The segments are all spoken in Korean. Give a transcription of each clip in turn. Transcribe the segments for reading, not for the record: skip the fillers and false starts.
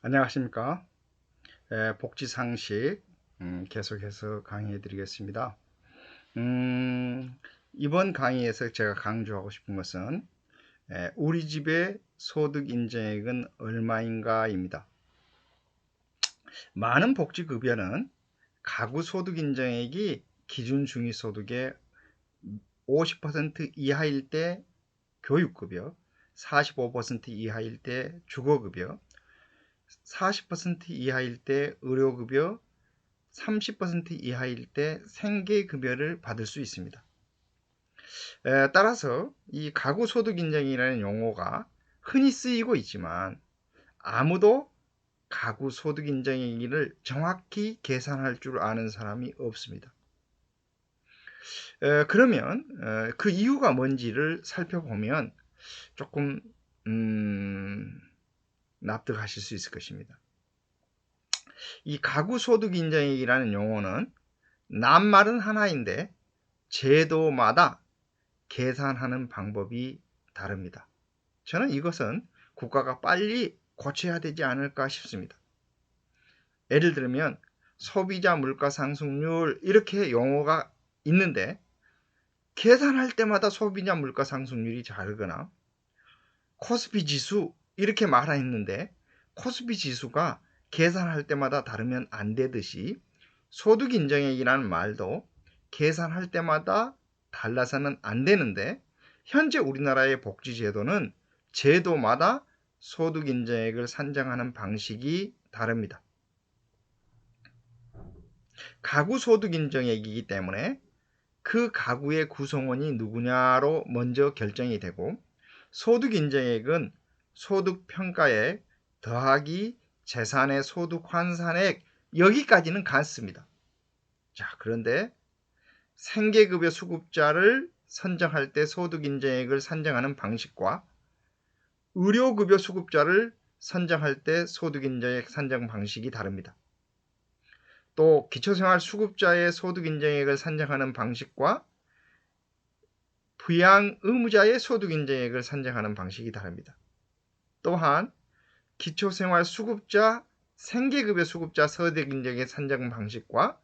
안녕하십니까. 복지상식 계속해서 강의해 드리겠습니다. 이번 강의에서 제가 강조하고 싶은 것은 우리 집의 소득 인정액은 얼마인가 입니다. 많은 복지급여는 가구 소득 인정액이 기준 중위소득의 50% 이하일 때 교육급여, 45% 이하일 때 주거급여, 40% 이하일 때 의료급여, 30% 이하일 때 생계급여를 받을 수 있습니다. 따라서 이 가구소득인정이라는 용어가 흔히 쓰이고 있지만 아무도 가구소득인정액을 정확히 계산할 줄 아는 사람이 없습니다. 그러면 그 이유가 뭔지를 살펴보면 조금 납득하실 수 있을 것입니다. 이 가구소득인정액이라는 용어는 낱말은 하나인데 제도마다 계산하는 방법이 다릅니다. 저는 이것은 국가가 빨리 고쳐야 되지 않을까 싶습니다. 예를 들면 소비자 물가 상승률 이렇게 용어가 있는데 계산할 때마다 소비자 물가 상승률이 다르거나 코스피 지수 이렇게 말했는데 코스피 지수가 계산할 때마다 다르면 안 되듯이 소득인정액이라는 말도 계산할 때마다 달라서는 안 되는데 현재 우리나라의 복지제도는 제도마다 소득인정액을 산정하는 방식이 다릅니다. 가구 소득인정액이기 때문에 그 가구의 구성원이 누구냐로 먼저 결정이 되고 소득인정액은 소득평가액 더하기 재산의 소득 환산액 여기까지는 같습니다. 자, 그런데 생계급여 수급자를 선정할 때 소득인정액을 산정하는 방식과 의료급여 수급자를 선정할 때 소득인정액 산정 방식이 다릅니다. 또 기초생활 수급자의 소득인정액을 산정하는 방식과 부양 의무자의 소득인정액을 산정하는 방식이 다릅니다. 또한 기초생활 수급자, 생계급여 수급자 소득인정액 산정 방식과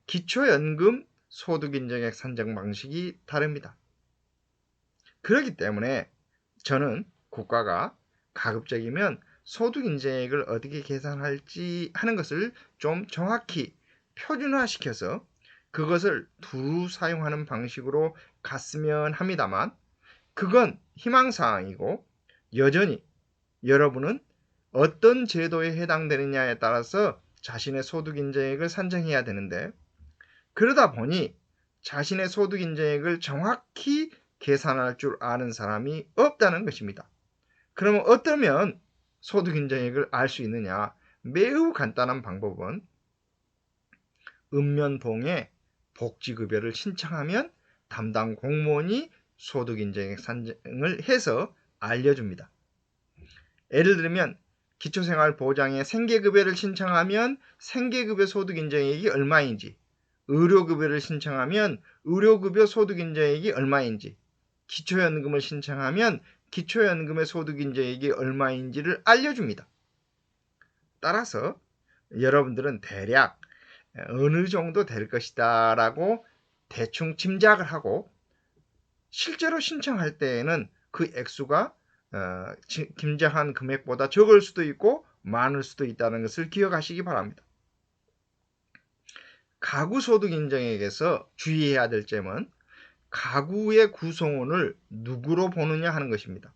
기초연금 소득인정액 산정 방식이 다릅니다. 그렇기 때문에 저는 국가가 가급적이면 소득인정액을 어떻게 계산할지 하는 것을 좀 정확히 표준화시켜서 그것을 두루 사용하는 방식으로 갔으면 합니다만 그건 희망사항이고 여전히 여러분은 어떤 제도에 해당되느냐에 따라서 자신의 소득인정액을 산정해야 되는데 그러다 보니 자신의 소득인정액을 정확히 계산할 줄 아는 사람이 없다는 것입니다. 그러면 어떠면 소득인정액을 알 수 있느냐? 매우 간단한 방법은 읍면동에 복지급여를 신청하면 담당 공무원이 소득인정액 산정을 해서 알려줍니다. 예를 들면 기초생활보장에 생계급여를 신청하면 생계급여 소득인정액이 얼마인지, 의료급여를 신청하면 의료급여 소득인정액이 얼마인지, 기초연금을 신청하면 기초연금의 소득인정액이 얼마인지를 알려줍니다. 따라서 여러분들은 대략 어느 정도 될 것이다 라고 대충 짐작을 하고 실제로 신청할 때에는 그 액수가 짐작한 금액보다 적을 수도 있고 많을 수도 있다는 것을 기억하시기 바랍니다. 가구소득인정액에서 주의해야 될 점은 가구의 구성원을 누구로 보느냐 하는 것입니다.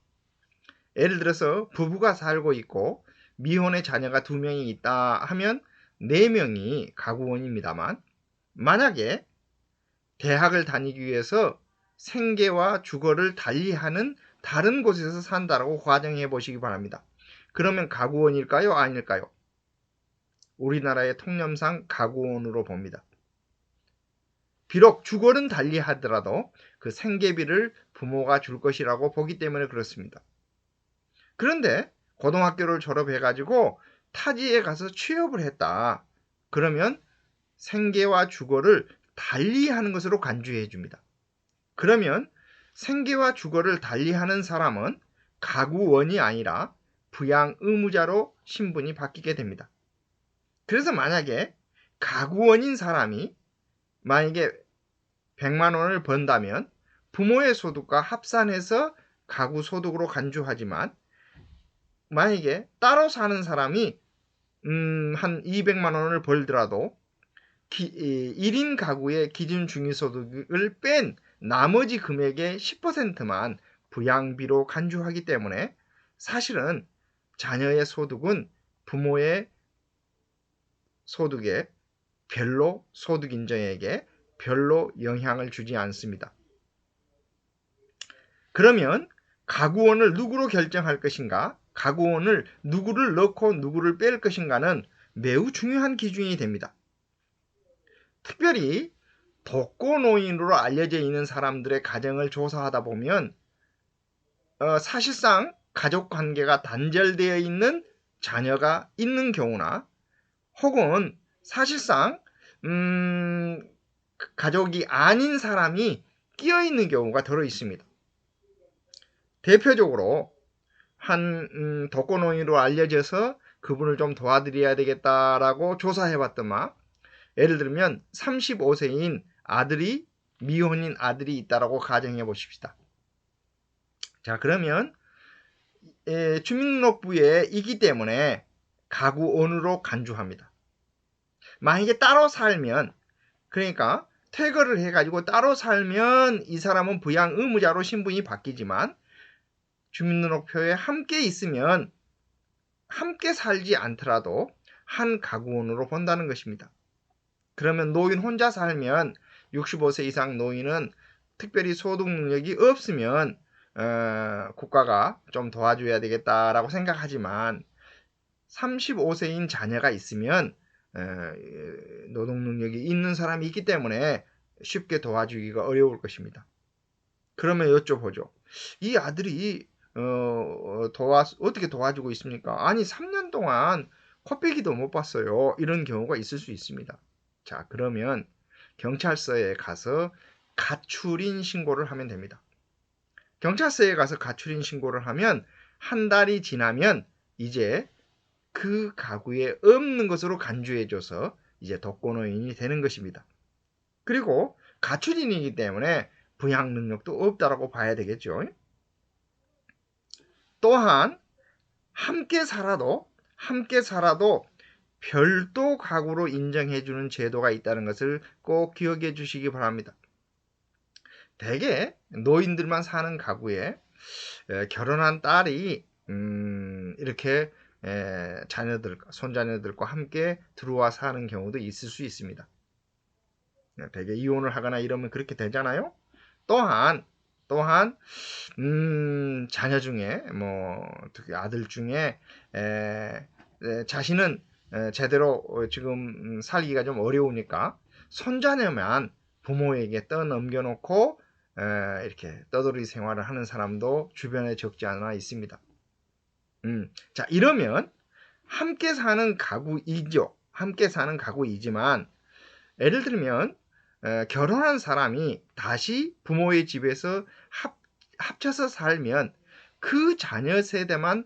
예를 들어서 부부가 살고 있고 미혼의 자녀가 2명이 있다 하면 4명이 가구원입니다만 만약에 대학을 다니기 위해서 생계와 주거를 달리하는 다른 곳에서 산다라고 가정해 보시기 바랍니다. 그러면 가구원일까요? 아닐까요? 우리나라의 통념상 가구원으로 봅니다. 비록 주거는 달리하더라도 그 생계비를 부모가 줄 것이라고 보기 때문에 그렇습니다. 그런데 고등학교를 졸업해가지고 타지에 가서 취업을 했다. 그러면 생계와 주거를 달리하는 것으로 간주해 줍니다. 그러면 생계와 주거를 달리하는 사람은 가구원이 아니라 부양 의무자로 신분이 바뀌게 됩니다. 그래서 만약에 가구원인 사람이 만약에 100만 원을 번다면 부모의 소득과 합산해서 가구 소득으로 간주하지만, 만약에 따로 사는 사람이 한 200만 원을 벌더라도 1인 가구의 기준 중위소득을 뺀 나머지 금액의 10%만 부양비로 간주하기 때문에 사실은 자녀의 소득은 부모의 소득에 별로, 소득 인정액에 별로 영향을 주지 않습니다. 그러면 가구원을 누구로 결정할 것인가, 가구원을 누구를 넣고 누구를 뺄 것인가는 매우 중요한 기준이 됩니다. 특별히 독거노인으로 알려져 있는 사람들의 가정을 조사하다 보면 사실상 가족관계가 단절되어 있는 자녀가 있는 경우나, 혹은 사실상 가족이 아닌 사람이 끼어 있는 경우가 들어 있습니다. 대표적으로 한 독거노인으로 알려져서 그분을 좀 도와드려야 되겠다라고 조사해봤더만, 예를 들면 35세인 아들이, 미혼인 아들이 있다라고 가정해 보십시다. 자, 그러면 주민등록부에 있기 때문에 가구원으로 간주합니다. 만약에 따로 살면, 그러니까 퇴거를 해가지고 따로 살면 이 사람은 부양 의무자로 신분이 바뀌지만, 주민등록표에 함께 있으면 함께 살지 않더라도 한 가구원으로 본다는 것입니다. 그러면 노인 혼자 살면 65세 이상 노인은 특별히 소득 능력이 없으면 국가가 좀 도와줘야 되겠다라고 생각하지만, 35세인 자녀가 있으면 노동 능력이 있는 사람이 있기 때문에 쉽게 도와주기가 어려울 것입니다. 그러면 여쭤보죠. 이 아들이 어떻게 도와주고 있습니까? 아니, 3년 동안 코빼기도 못 봤어요. 이런 경우가 있을 수 있습니다. 자, 그러면 경찰서에 가서 가출인 신고를 하면 됩니다. 경찰서에 가서 가출인 신고를 하면 한 달이 지나면 이제 그 가구에 없는 것으로 간주해줘서 이제 독거노인이 되는 것입니다. 그리고 가출인이기 때문에 부양 능력도 없다라고 봐야 되겠죠. 또한 함께 살아도 별도 가구로 인정해주는 제도가 있다는 것을 꼭 기억해 주시기 바랍니다. 대개 노인들만 사는 가구에 결혼한 딸이 이렇게 자녀들과 손자녀들과 함께 들어와 사는 경우도 있을 수 있습니다. 대개 이혼을 하거나 이러면 그렇게 되잖아요. 또한 자녀 중에 특히 아들 중에 자신은 제대로 지금 살기가 좀 어려우니까 손자녀만 부모에게 떠넘겨놓고 이렇게 떠돌이 생활을 하는 사람도 주변에 적지 않아 있습니다. 자, 이러면 함께 사는 가구이죠. 함께 사는 가구이지만, 예를 들면 결혼한 사람이 다시 부모의 집에서 합쳐서 살면 그 자녀 세대만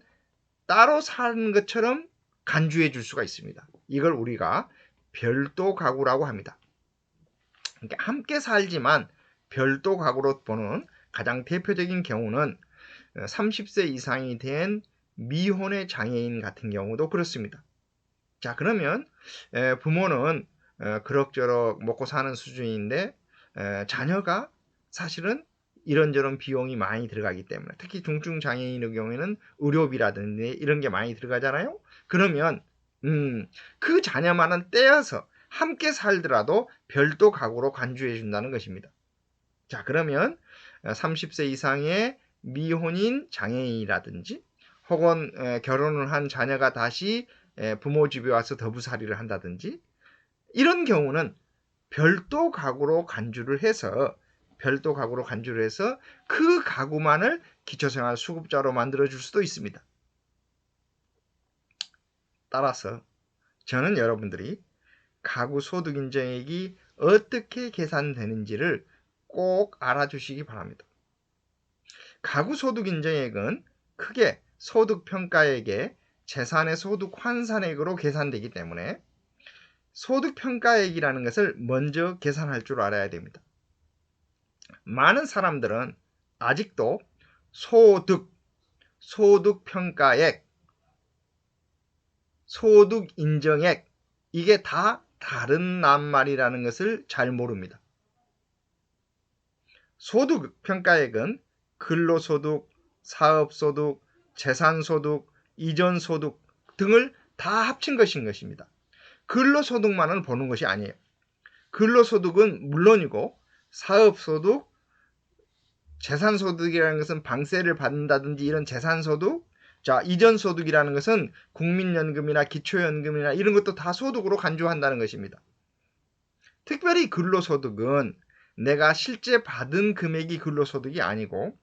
따로 사는 것처럼 간주해 줄 수가 있습니다. 이걸 우리가 별도 가구라고 합니다. 그러니까 함께 살지만 별도 가구로 보는 가장 대표적인 경우는 30세 이상이 된 미혼의 장애인 같은 경우도 그렇습니다. 자, 그러면 부모는 그럭저럭 먹고 사는 수준인데 자녀가 사실은 이런저런 비용이 많이 들어가기 때문에, 특히 중증 장애인의 경우에는 의료비라든지 이런 게 많이 들어가잖아요. 그러면 그 자녀만은 떼어서 함께 살더라도 별도 가구로 간주해 준다는 것입니다. 자, 그러면 30세 이상의 미혼인 장애인이라든지, 혹은 결혼을 한 자녀가 다시 부모 집에 와서 더부살이를 한다든지, 이런 경우는 별도 가구로 간주를 해서 그 가구만을 기초생활 수급자로 만들어줄 수도 있습니다. 따라서 저는 여러분들이 가구 소득 인정액이 어떻게 계산되는지를 꼭 알아주시기 바랍니다. 가구 소득 인정액은 크게 소득평가액에 재산의 소득 환산액으로 계산되기 때문에 소득평가액이라는 것을 먼저 계산할 줄 알아야 됩니다. 많은 사람들은 아직도 소득평가액, 소득인정액, 이게 다 다른 낱말이라는 것을 잘 모릅니다. 소득평가액은 근로소득, 사업소득, 재산소득, 이전소득 등을 다 합친 것입니다. 근로소득만을 보는 것이 아니에요. 근로소득은 물론이고 사업소득, 재산소득이라는 것은 방세를 받는다든지 이런 재산소득, 자, 이전소득이라는 것은 국민연금이나 기초연금이나 이런 것도 다 소득으로 간주한다는 것입니다. 특별히 근로소득은 내가 실제 받은 금액이 근로소득이 아니고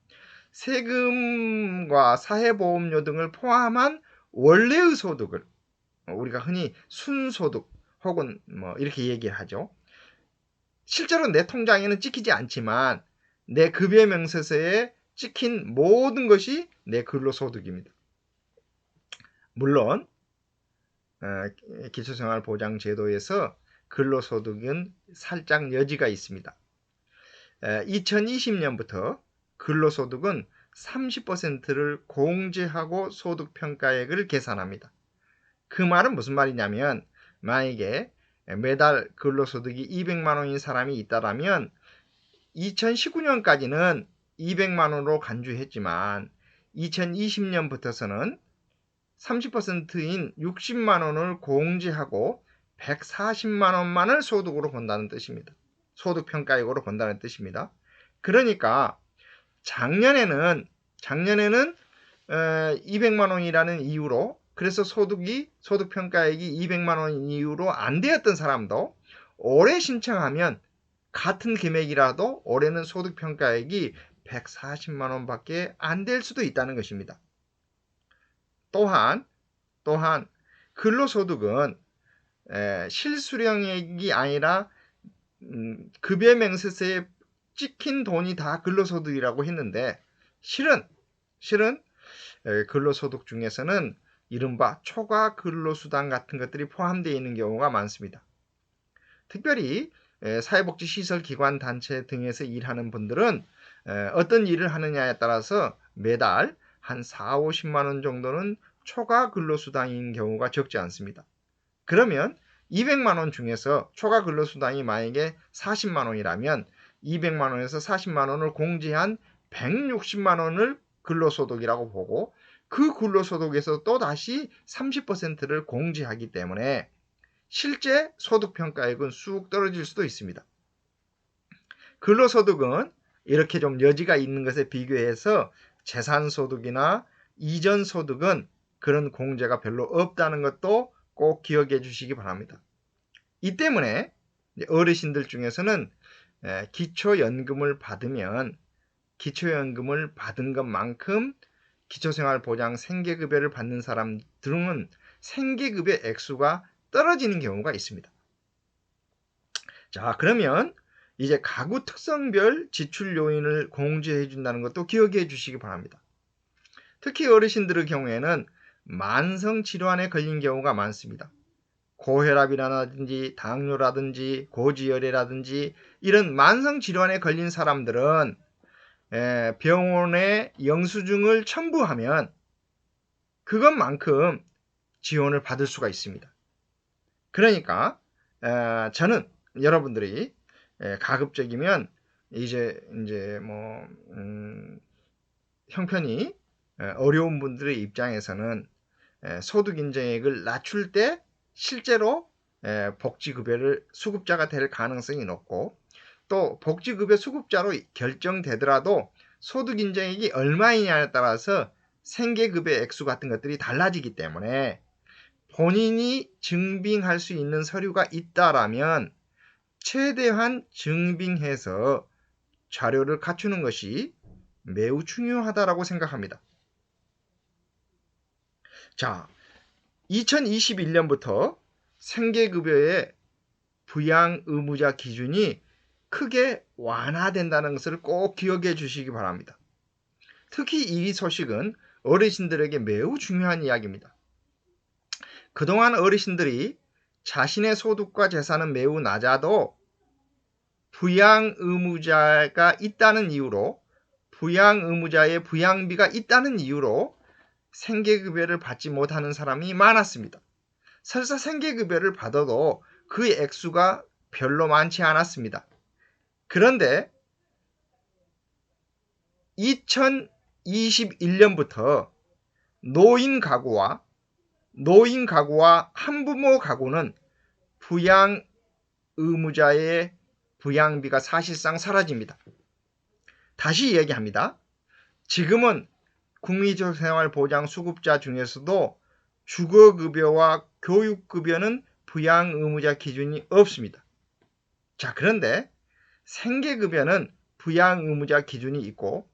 세금과 사회보험료 등을 포함한 원래의 소득을 우리가 흔히 순소득 혹은 뭐 이렇게 얘기하죠. 실제로 내 통장에는 찍히지 않지만 내 급여명세서에 찍힌 모든 것이 내 근로소득입니다. 물론 기초생활보장제도에서 근로소득은 살짝 여지가 있습니다. 2020년부터 근로소득은 30%를 공제하고 소득평가액을 계산합니다. 그 말은 무슨 말이냐면 만약에 매달 근로소득이 200만 원인 사람이 있다면 2019년까지는 200만 원으로 간주했지만 2020년부터서는 30%인 60만 원을 공제하고 140만 원만을 소득으로 본다는 뜻입니다. 소득평가액으로 본다는 뜻입니다. 그러니까 작년에는 200만 원이라는 이유로 그래서 소득평가액이 200만 원인 이유로 안 되었던 사람도 올해 신청하면 같은 금액이라도 올해는 소득평가액이 140만 원밖에 안 될 수도 있다는 것입니다. 또한 근로소득은 실수령액이 아니라 급여명세서에 찍힌 돈이 다 근로소득이라고 했는데 실은 근로소득 중에서는 이른바 초과 근로수당 같은 것들이 포함되어 있는 경우가 많습니다. 특별히 사회복지시설기관 단체 등에서 일하는 분들은 어떤 일을 하느냐에 따라서 매달 한 4, 50만 원 정도는 초과 근로수당인 경우가 적지 않습니다. 그러면 200만 원 중에서 초과 근로수당이 만약에 40만 원이라면 200만 원에서 40만 원을 공제한 160만 원을 근로소득이라고 보고 그 근로소득에서 또 다시 30%를 공제하기 때문에 실제 소득평가액은 쑥 떨어질 수도 있습니다. 근로소득은 이렇게 좀 여지가 있는 것에 비교해서 재산소득이나 이전소득은 그런 공제가 별로 없다는 것도 꼭 기억해 주시기 바랍니다. 이 때문에 어르신들 중에서는 기초연금을 받으면 기초연금을 받은 것만큼 기초생활보장 생계급여를 받는 사람들은 생계급여 액수가 떨어지는 경우가 있습니다. 자, 그러면 이제 가구 특성별 지출 요인을 공제해 준다는 것도 기억해 주시기 바랍니다. 특히 어르신들의 경우에는 만성 질환에 걸린 경우가 많습니다. 고혈압이라든지 당뇨라든지 고지혈이라든지 이런 만성 질환에 걸린 사람들은 병원에 영수증을 첨부하면 그것만큼 지원을 받을 수가 있습니다. 그러니까 저는 여러분들이 가급적이면 이제 뭐 형편이 어려운 분들의 입장에서는 소득인정액을 낮출 때 실제로 복지급여를 수급자가 될 가능성이 높고 또 복지급여 수급자로 결정되더라도 소득인정액이 얼마이냐에 따라서 생계급여 액수 같은 것들이 달라지기 때문에 본인이 증빙할 수 있는 서류가 있다라면 최대한 증빙해서 자료를 갖추는 것이 매우 중요하다고 생각합니다. 자, 2021년부터 생계급여의 부양 의무자 기준이 크게 완화된다는 것을 꼭 기억해 주시기 바랍니다. 특히 이 소식은 어르신들에게 매우 중요한 이야기입니다. 그동안 어르신들이 자신의 소득과 재산은 매우 낮아도 부양 의무자가 있다는 이유로, 부양 의무자의 부양비가 있다는 이유로 생계급여를 받지 못하는 사람이 많았습니다. 설사 생계급여를 받아도 그 액수가 별로 많지 않았습니다. 그런데 2021년부터 노인 가구와 한부모 가구는 부양 의무자의 부양비가 사실상 사라집니다. 다시 얘기합니다. 지금은 국민생활보장수급자 중에서도 주거급여와 교육급여는 부양 의무자 기준이 없습니다. 자, 그런데 생계급여는 부양 의무자 기준이 있고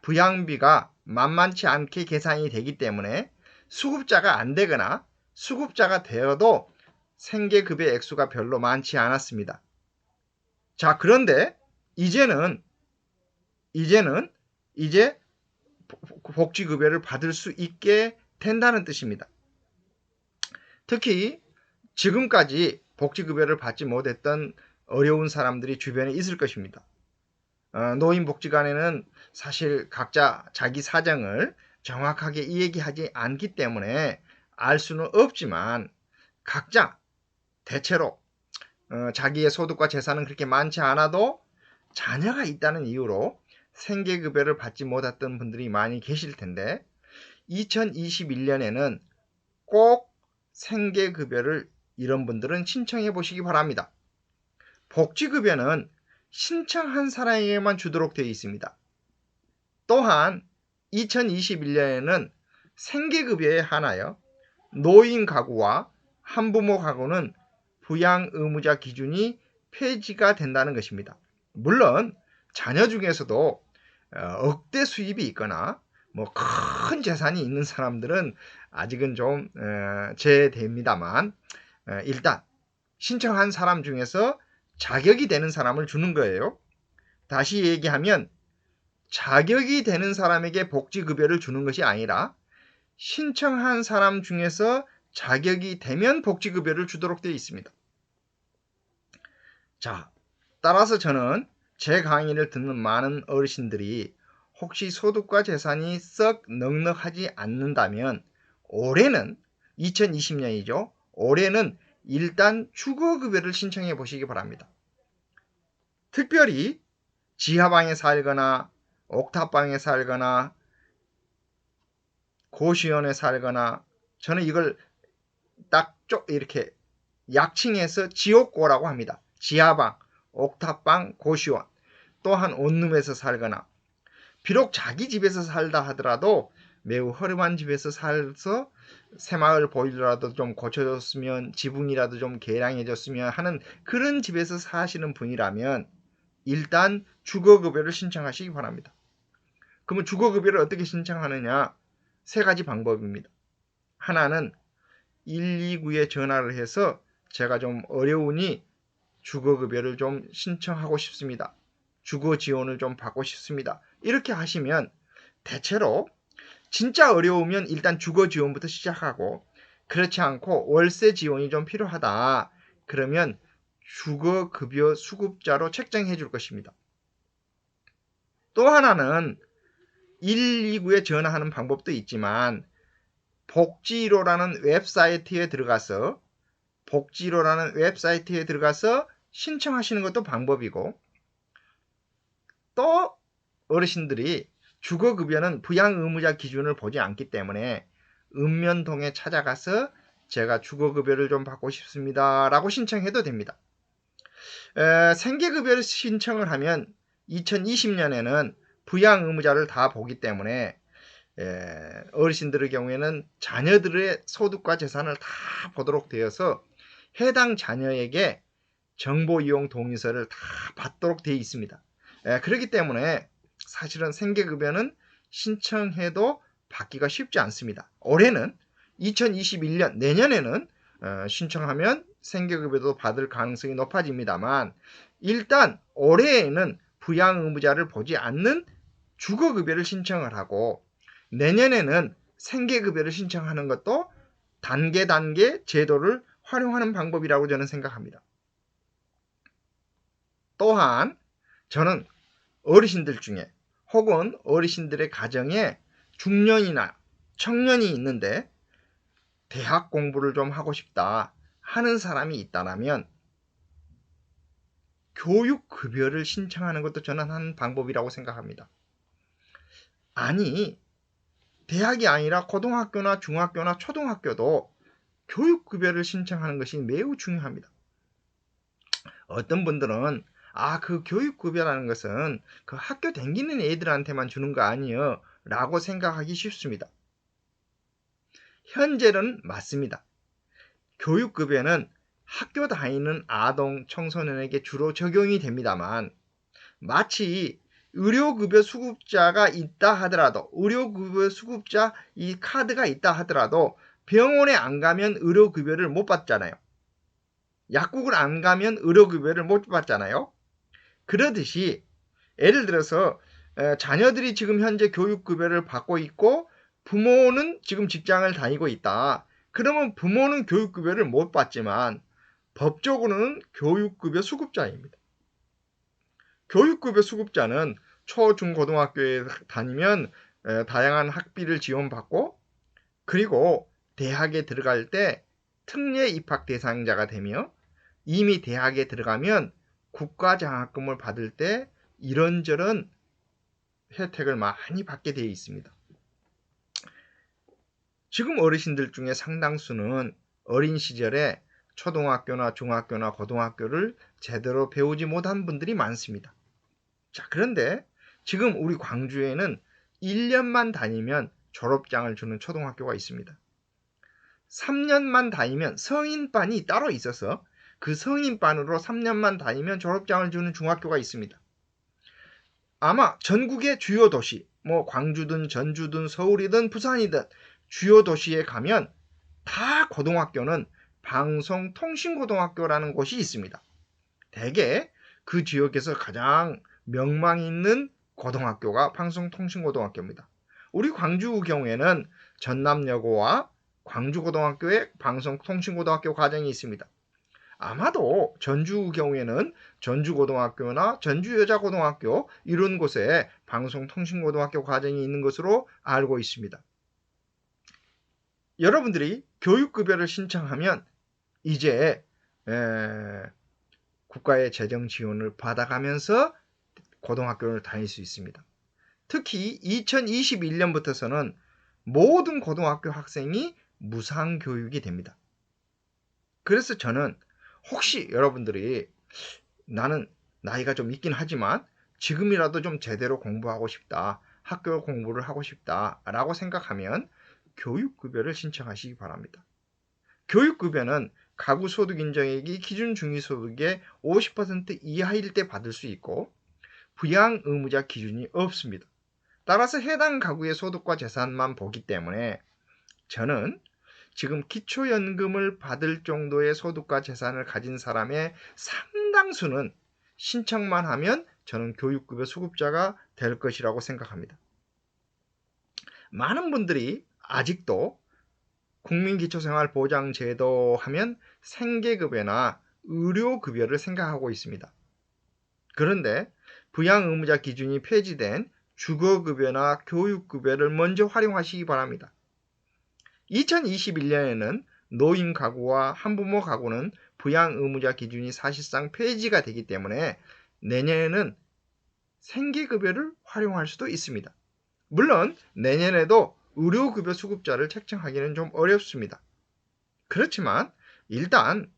부양비가 만만치 않게 계산이 되기 때문에 수급자가 안 되거나 수급자가 되어도 생계급여 액수가 별로 많지 않았습니다. 자, 그런데 이제 복지급여를 받을 수 있게 된다는 뜻입니다. 특히 지금까지 복지급여를 받지 못했던 어려운 사람들이 주변에 있을 것입니다. 노인복지관에는 사실 각자 자기 사정을 정확하게 이야기하지 않기 때문에 알 수는 없지만 각자 대체로 자기의 소득과 재산은 그렇게 많지 않아도 자녀가 있다는 이유로 생계급여를 받지 못했던 분들이 많이 계실 텐데 2021년에는 꼭 생계급여를 이런 분들은 신청해 보시기 바랍니다. 복지급여는 신청한 사람에게만 주도록 되어 있습니다. 또한 2021년에는 생계급여에 한하여 노인 가구와 한부모 가구는 부양 의무자 기준이 폐지가 된다는 것입니다. 물론 자녀 중에서도 억대 수입이 있거나 큰 재산이 있는 사람들은 아직은 좀 제외됩니다만 일단 신청한 사람 중에서 자격이 되는 사람을 주는 거예요. 다시 얘기하면 자격이 되는 사람에게 복지급여를 주는 것이 아니라 신청한 사람 중에서 자격이 되면 복지급여를 주도록 되어 있습니다. 자, 따라서 저는 제 강의를 듣는 많은 어르신들이 혹시 소득과 재산이 썩 넉넉하지 않는다면 올해는 2020년이죠. 올해는 일단 주거급여를 신청해 보시기 바랍니다. 특별히 지하방에 살거나 옥탑방에 살거나 고시원에 살거나 저는 이걸 딱 이렇게 약칭해서 지옥고라고 합니다. 지하방, 옥탑방, 고시원, 또한 원룸에서 살거나 비록 자기 집에서 살다 하더라도 매우 허름한 집에서 살서 새마을 보일러라도 좀 고쳐줬으면 지붕이라도 좀 개량해줬으면 하는 그런 집에서 사시는 분이라면 일단 주거급여를 신청하시기 바랍니다. 그러면 주거급여를 어떻게 신청하느냐? 세 가지 방법입니다. 하나는 129에 전화를 해서 제가 좀 어려우니 주거급여를 좀 신청하고 싶습니다. 주거지원을 좀 받고 싶습니다. 이렇게 하시면 대체로 진짜 어려우면 일단 주거지원부터 시작하고 그렇지 않고 월세 지원이 좀 필요하다. 그러면 주거급여 수급자로 책정해 줄 것입니다. 또 하나는 129에 전화하는 방법도 있지만 복지로라는 웹사이트에 들어가서 신청하시는 것도 방법이고 또 어르신들이 주거급여는 부양 의무자 기준을 보지 않기 때문에 읍면동에 찾아가서 제가 주거급여를 좀 받고 싶습니다 라고 신청해도 됩니다. 생계급여를 신청을 하면 2020년에는 부양 의무자를 다 보기 때문에 어르신들의 경우에는 자녀들의 소득과 재산을 다 보도록 되어서 해당 자녀에게 정보 이용 동의서를 다 받도록 되어 있습니다. 그렇기 때문에 사실은 생계급여는 신청해도 받기가 쉽지 않습니다. 올해는 2021년 내년에는 신청하면 생계급여도 받을 가능성이 높아집니다만 일단 올해에는 부양 의무자를 보지 않는 주거급여를 신청을 하고 내년에는 생계급여를 신청하는 것도 단계 제도를 활용하는 방법이라고 저는 생각합니다. 또한 저는 어르신들 중에 혹은 어르신들의 가정에 중년이나 청년이 있는데 대학 공부를 좀 하고 싶다 하는 사람이 있다면 교육급여를 신청하는 것도 저는 한 방법이라고 생각합니다. 아니, 대학이 아니라 고등학교나 중학교나 초등학교도 교육급여를 신청하는 것이 매우 중요합니다. 어떤 분들은 그 교육급여라는 것은 그 학교 다니는 애들한테만 주는 거 아니에요 라고 생각하기 쉽습니다. 현재는 맞습니다. 교육급여는 학교 다니는 아동, 청소년에게 주로 적용이 됩니다만 마치 의료급여 수급자가 있다 하더라도 의료급여 수급자 이 카드가 있다 하더라도 병원에 안 가면 의료급여를 못 받잖아요. 약국을 안 가면 의료급여를 못 받잖아요. 그러듯이 예를 들어서 자녀들이 지금 현재 교육급여를 받고 있고 부모는 지금 직장을 다니고 있다. 그러면 부모는 교육급여를 못 받지만 법적으로는 교육급여 수급자입니다. 교육급여 수급자는 초, 중, 고등학교에 다니면 다양한 학비를 지원받고 그리고 대학에 들어갈 때 특례 입학 대상자가 되며 이미 대학에 들어가면 국가장학금을 받을 때 이런저런 혜택을 많이 받게 되어 있습니다. 지금 어르신들 중에 상당수는 어린 시절에 초등학교나 중학교나 고등학교를 제대로 배우지 못한 분들이 많습니다. 자, 그런데 지금 우리 광주에는 1년만 다니면 졸업장을 주는 초등학교가 있습니다. 3년만 다니면 성인반이 따로 있어서 그 성인반으로 3년만 다니면 졸업장을 주는 중학교가 있습니다. 아마 전국의 주요 도시, 광주든 전주든 서울이든 부산이든 주요 도시에 가면 다 고등학교는 방송통신고등학교라는 곳이 있습니다. 대개 그 지역에서 가장 명망 있는 고등학교가 방송통신고등학교입니다. 우리 광주 경우에는 전남여고와 광주고등학교에 방송통신고등학교 과정이 있습니다. 아마도 전주 경우에는 전주고등학교나 전주여자고등학교 이런 곳에 방송통신고등학교 과정이 있는 것으로 알고 있습니다. 여러분들이 교육급여를 신청하면 이제 국가의 재정 지원을 받아가면서 고등학교를 다닐 수 있습니다. 특히 2021년부터서는 모든 고등학교 학생이 무상교육이 됩니다. 그래서 저는 혹시 여러분들이 나는 나이가 좀 있긴 하지만 지금이라도 좀 제대로 공부하고 싶다, 학교 공부를 하고 싶다라고 생각하면 교육급여를 신청하시기 바랍니다. 교육급여는 가구소득 인정액이 기준 중위소득의 50% 이하일 때 받을 수 있고 부양 의무자 기준이 없습니다. 따라서 해당 가구의 소득과 재산만 보기 때문에 저는 지금 기초연금을 받을 정도의 소득과 재산을 가진 사람의 상당수는 신청만 하면 저는 교육급여 수급자가 될 것이라고 생각합니다. 많은 분들이 아직도 국민기초생활보장제도 하면 생계급여나 의료급여를 생각하고 있습니다. 그런데 부양의무자 기준이 폐지된 주거급여나 교육급여를 먼저 활용하시기 바랍니다. 2021년에는 노인 가구와 한부모 가구는 부양의무자 기준이 사실상 폐지가 되기 때문에 내년에는 생계급여를 활용할 수도 있습니다. 물론 내년에도 의료급여 수급자를 책정하기는 좀 어렵습니다. 그렇지만 일단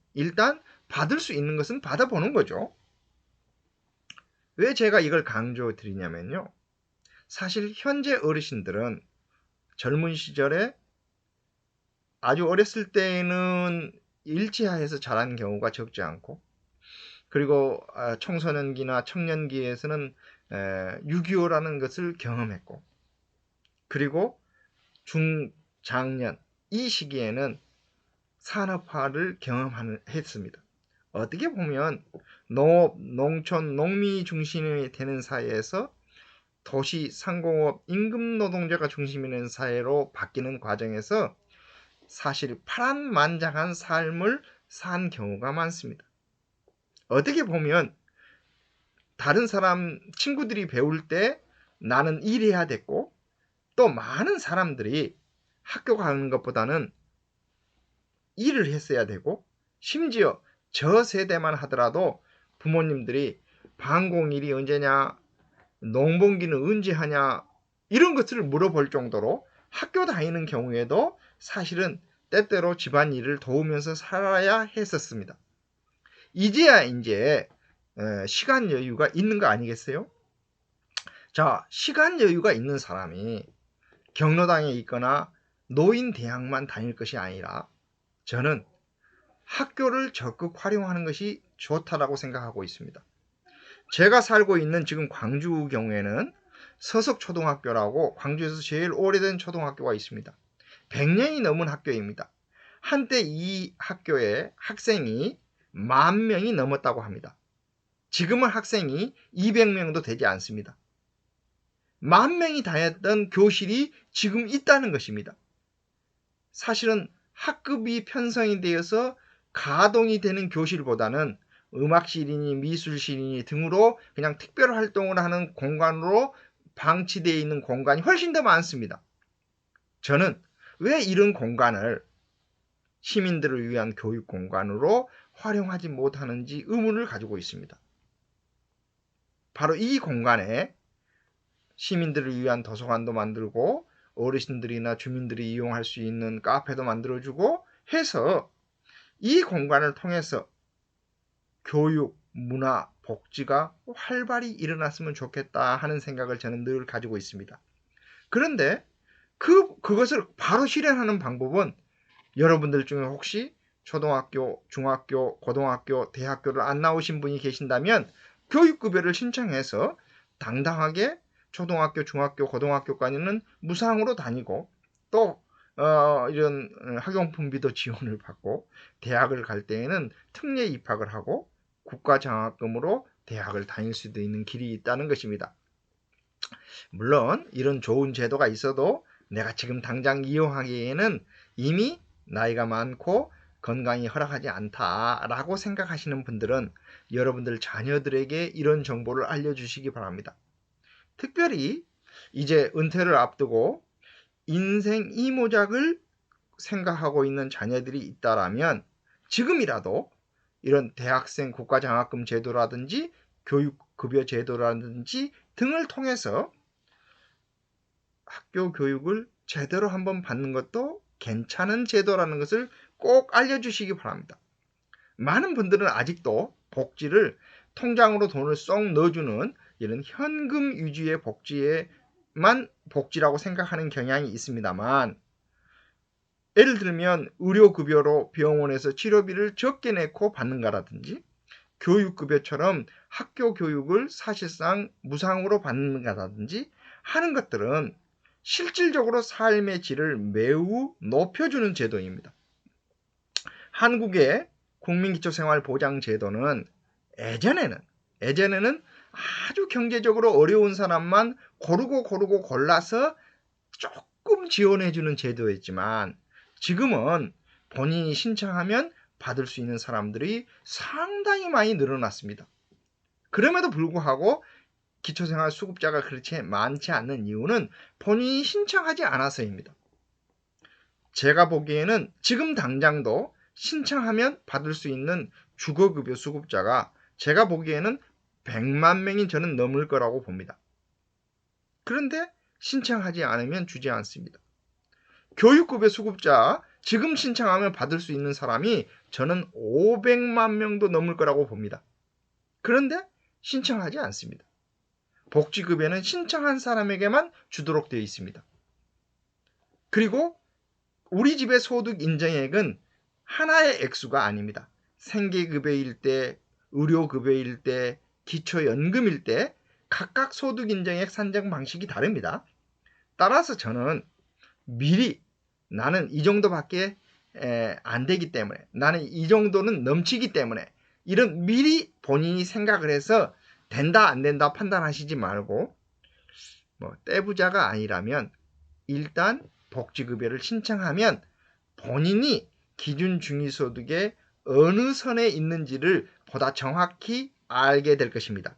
받을 수 있는 것은 받아보는 거죠. 왜 제가 이걸 강조드리냐면요. 사실 현재 어르신들은 젊은 시절에 아주 어렸을 때에는 일치하에서 자란 경우가 적지 않고 그리고 청소년기나 청년기에서는 6.25라는 것을 경험했고 그리고 중장년 이 시기에는 산업화를 경험했습니다. 어떻게 보면 농업, 농촌, 농민이 중심이 되는 사회에서 도시, 상공업, 임금 노동자가 중심이 되는 사회로 바뀌는 과정에서 사실 파란만장한 삶을 산 경우가 많습니다. 어떻게 보면 다른 사람, 친구들이 배울 때 나는 일해야 됐고, 또 많은 사람들이 학교 가는 것보다는 일을 했어야 되고, 심지어 저 세대만 하더라도 부모님들이 방공일이 언제냐, 농번기는 언제 하냐, 이런 것들을 물어볼 정도로 학교 다니는 경우에도 사실은 때때로 집안일을 도우면서 살아야 했었습니다. 이제야 이제 시간 여유가 있는 거 아니겠어요? 자, 시간 여유가 있는 사람이 경로당에 있거나 노인 대학만 다닐 것이 아니라 저는 학교를 적극 활용하는 것이 좋다라고 생각하고 있습니다. 제가 살고 있는 지금 광주 경우에는 서석초등학교라고 광주에서 제일 오래된 초등학교가 있습니다. 100년이 넘은 학교입니다. 한때 이 학교에 학생이 10,000명이 넘었다고 합니다. 지금은 학생이 200명도 되지 않습니다. 10,000명이 다녔던 교실이 지금 있다는 것입니다. 사실은 학급이 편성이 되어서 가동이 되는 교실보다는 음악실이니 미술실이니 등으로 그냥 특별 활동을 하는 공간으로 방치되어 있는 공간이 훨씬 더 많습니다. 저는 왜 이런 공간을 시민들을 위한 교육 공간으로 활용하지 못하는지 의문을 가지고 있습니다. 바로 이 공간에 시민들을 위한 도서관도 만들고 어르신들이나 주민들이 이용할 수 있는 카페도 만들어주고 해서 이 공간을 통해서 교육, 문화, 복지가 활발히 일어났으면 좋겠다 하는 생각을 저는 늘 가지고 있습니다. 그런데 그것을 바로 실현하는 방법은 여러분들 중에 혹시 초등학교, 중학교, 고등학교, 대학교를 안 나오신 분이 계신다면 교육급여를 신청해서 당당하게 초등학교, 중학교, 고등학교까지는 무상으로 다니고 또 이런 학용품비도 지원을 받고 대학을 갈 때에는 특례 입학을 하고 국가장학금으로 대학을 다닐 수도 있는 길이 있다는 것입니다. 물론 이런 좋은 제도가 있어도 내가 지금 당장 이용하기에는 이미 나이가 많고 건강이 허락하지 않다라고 생각하시는 분들은 여러분들 자녀들에게 이런 정보를 알려주시기 바랍니다. 특별히 이제 은퇴를 앞두고 인생 이모작을 생각하고 있는 자녀들이 있다라면 지금이라도 이런 대학생 국가장학금 제도라든지 교육급여 제도라든지 등을 통해서 학교 교육을 제대로 한번 받는 것도 괜찮은 제도라는 것을 꼭 알려주시기 바랍니다. 많은 분들은 아직도 복지를 통장으로 돈을 쏙 넣어주는 이런 현금 위주의 복지에만 복지라고 생각하는 경향이 있습니다만, 예를 들면 의료급여로 병원에서 치료비를 적게 내고 받는가라든지 교육급여처럼 학교 교육을 사실상 무상으로 받는가라든지 하는 것들은 실질적으로 삶의 질을 매우 높여주는 제도입니다. 한국의 국민기초생활보장제도는 예전에는 아주 경제적으로 어려운 사람만 고르고 골라서 조금 지원해주는 제도였지만 지금은 본인이 신청하면 받을 수 있는 사람들이 상당히 많이 늘어났습니다. 그럼에도 불구하고 기초생활수급자가 그렇게 많지 않는 이유는 본인이 신청하지 않아서입니다. 제가 보기에는 지금 당장도 신청하면 받을 수 있는 주거급여 수급자가 제가 보기에는 100만 명이 저는 넘을 거라고 봅니다. 그런데 신청하지 않으면 주지 않습니다. 교육급여 수급자 지금 신청하면 받을 수 있는 사람이 저는 500만 명도 넘을 거라고 봅니다. 그런데 신청하지 않습니다. 복지급여는 신청한 사람에게만 주도록 되어 있습니다. 그리고 우리 집의 소득 인정액은 하나의 액수가 아닙니다. 생계급여일 때, 의료급여일 때, 기초연금일 때 각각 소득 인정액 산정 방식이 다릅니다. 따라서 저는 미리 나는 이 정도밖에 안 되기 때문에, 나는 이 정도는 넘치기 때문에 이런 미리 본인이 생각을 해서 된다 안 된다 판단하시지 말고 떼부자가 아니라면 일단 복지급여를 신청하면 본인이 기준 중위소득의 어느 선에 있는지를 보다 정확히 알게 될 것입니다.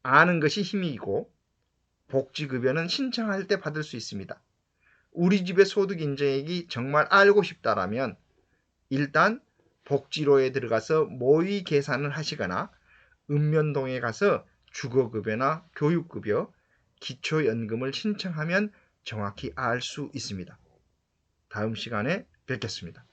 아는 것이 힘이고 복지급여는 신청할 때 받을 수 있습니다. 우리 집의 소득 인정액이 정말 알고 싶다라면 일단 복지로에 들어가서 모의 계산을 하시거나 읍면동에 가서 주거급여나 교육급여, 기초연금을 신청하면 정확히 알 수 있습니다. 다음 시간에 뵙겠습니다.